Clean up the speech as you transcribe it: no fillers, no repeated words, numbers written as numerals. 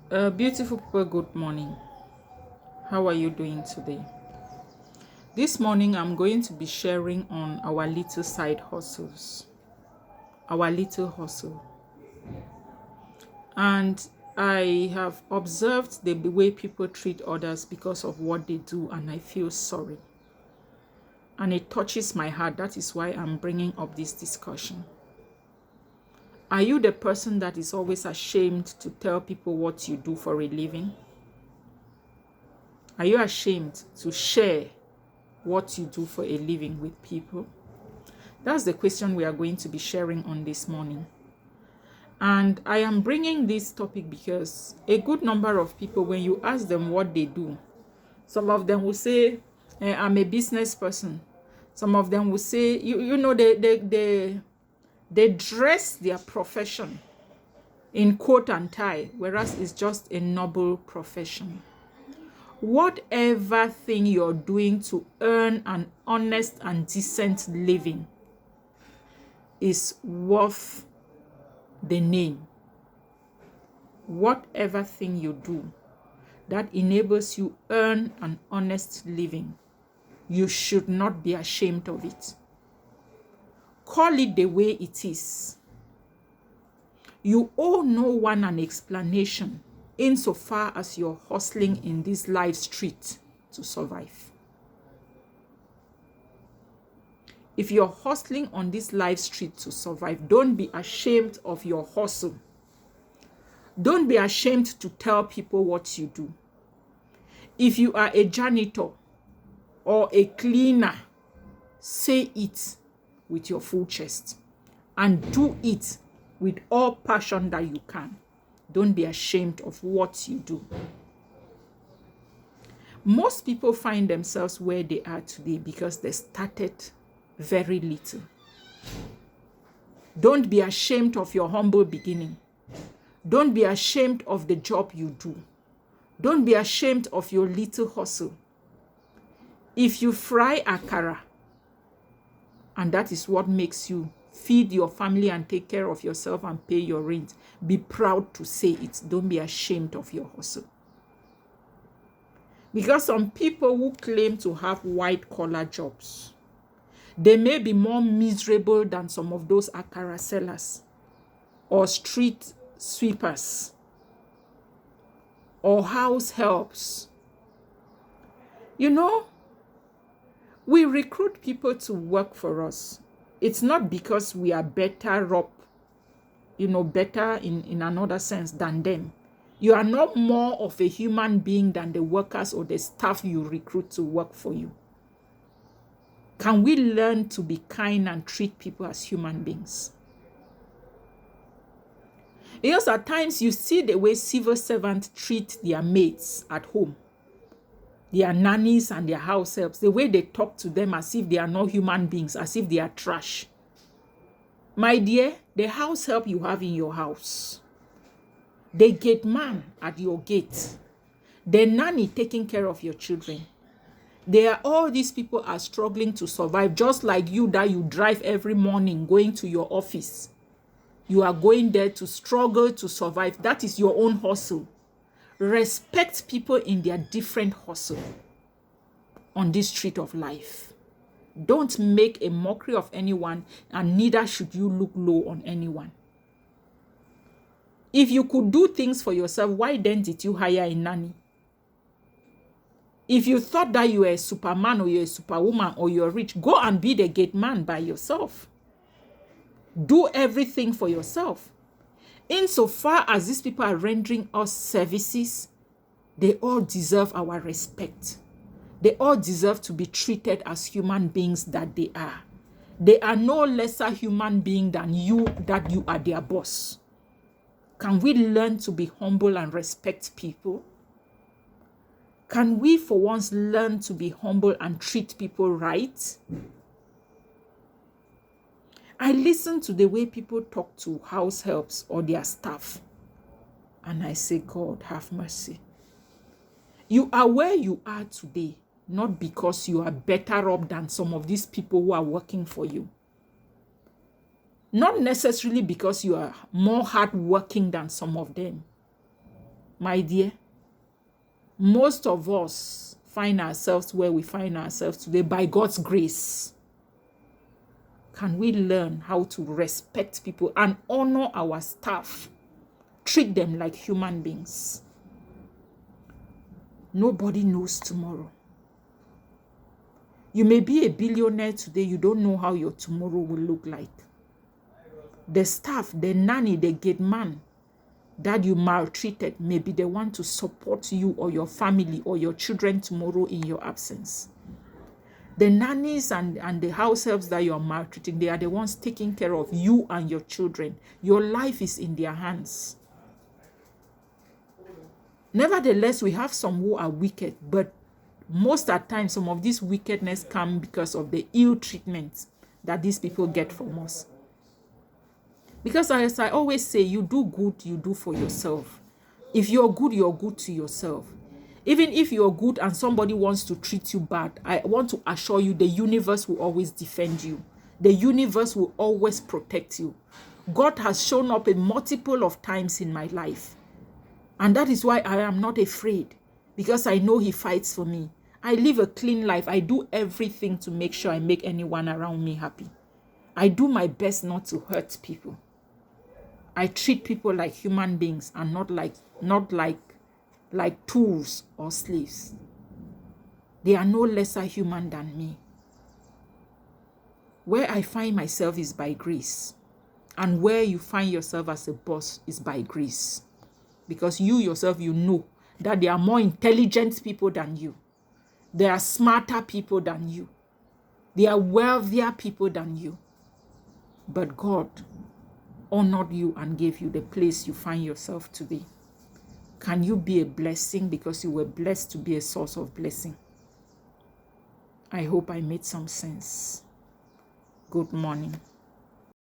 Beautiful people, good morning. How are you doing today? This morning, I'm going to be sharing on our little side hustles, our little hustle. And I have observed the way people treat others because of what they do, and I feel sorry. And it touches my heart. That is why I'm bringing up this discussion. Are you the person that is always ashamed to tell people what you do for a living? Are you ashamed to share what you do for a living with people? That's the question we are going to be sharing on this morning. And I am bringing this topic because a good number of people, when you ask them what they do, some of them will say, I'm a business person. Some of them will say, they dress their profession in coat and tie, whereas it's just a noble profession. Whatever thing you're doing to earn an honest and decent living is worth the name. Whatever thing you do that enables you earn an honest living, you should not be ashamed of it. Call it the way it is. You owe no one an explanation insofar as you're hustling in this life street to survive. If you're hustling on this life street to survive, don't be ashamed of your hustle. Don't be ashamed to tell people what you do. If you are a janitor or a cleaner, say it with your full chest and do it with all passion that you can. Don't be ashamed of what you do. Most people find themselves where they are today because they started very little. Don't be ashamed of your humble beginning. Don't be ashamed of the job you do. Don't be ashamed of your little hustle. If you fry akara, and that is what makes you feed your family and take care of yourself and pay your rent, be proud to say it. Don't be ashamed of your hustle. Because some people who claim to have white-collar jobs, they may be more miserable than some of those akara sellers or street sweepers or house helps. You know, we recruit people to work for us. It's not because we are better up, better in another sense than them. You are not more of a human being than the workers or the staff you recruit to work for you. Can we learn to be kind and treat people as human beings? Because at times you see the way civil servants treat their mates at home, their nannies and their house helps, the way they talk to them as if they are not human beings, as if they are trash. My dear, the house help you have in your house, the gate man at your gate, the nanny taking care of your children, all these people are struggling to survive, just like you that you drive every morning going to your office. You are going there to struggle to survive. That is your own hustle. Respect people in their different hustle on this street of life. Don't make a mockery of anyone, and neither should you look low on anyone. If you could do things for yourself, why then did you hire a nanny? If you thought that you were a superman or you're a superwoman or you're rich, go and be the gate man by yourself. Do everything for yourself. Insofar as these people are rendering us services, they all deserve our respect. They all deserve to be treated as human beings that they are. They are no lesser human being than you, that you are their boss. Can we learn to be humble and respect people? Can we for once learn to be humble and treat people right? I listen to the way people talk to house helps or their staff, and I say, God, have mercy. You are where you are today, not because you are better up than some of these people who are working for you. Not necessarily because you are more hardworking than some of them. My dear, most of us find ourselves where we find ourselves today by God's grace. Can we learn how to respect people and honor our staff? Treat them like human beings. Nobody knows tomorrow. You may be a billionaire today, you don't know how your tomorrow will look like. The staff, the nanny, the gate man that you maltreated may be the one to support you or your family or your children tomorrow in your absence. The nannies and the house helps that you are maltreating, they are the ones taking care of you and your children. Your life is in their hands. Nevertheless, we have some who are wicked, but most at times, some of this wickedness come because of the ill treatment that these people get from us. Because as I always say, you do good, you do for yourself. If you're good to yourself. Even if you're good and somebody wants to treat you bad, I want to assure you the universe will always defend you. The universe will always protect you. God has shown up a multiple of times in my life. And that is why I am not afraid, because I know he fights for me. I live a clean life. I do everything to make sure I make anyone around me happy. I do my best not to hurt people. I treat people like human beings and not like tools or slaves. They are no lesser human than me. Where I find myself is by grace. And where you find yourself as a boss is by grace. Because you yourself, you know that there are more intelligent people than you. There are smarter people than you. There are wealthier people than you. But God honored you and gave you the place you find yourself today. Can you be a blessing because you were blessed to be a source of blessing? I hope I made some sense. Good morning.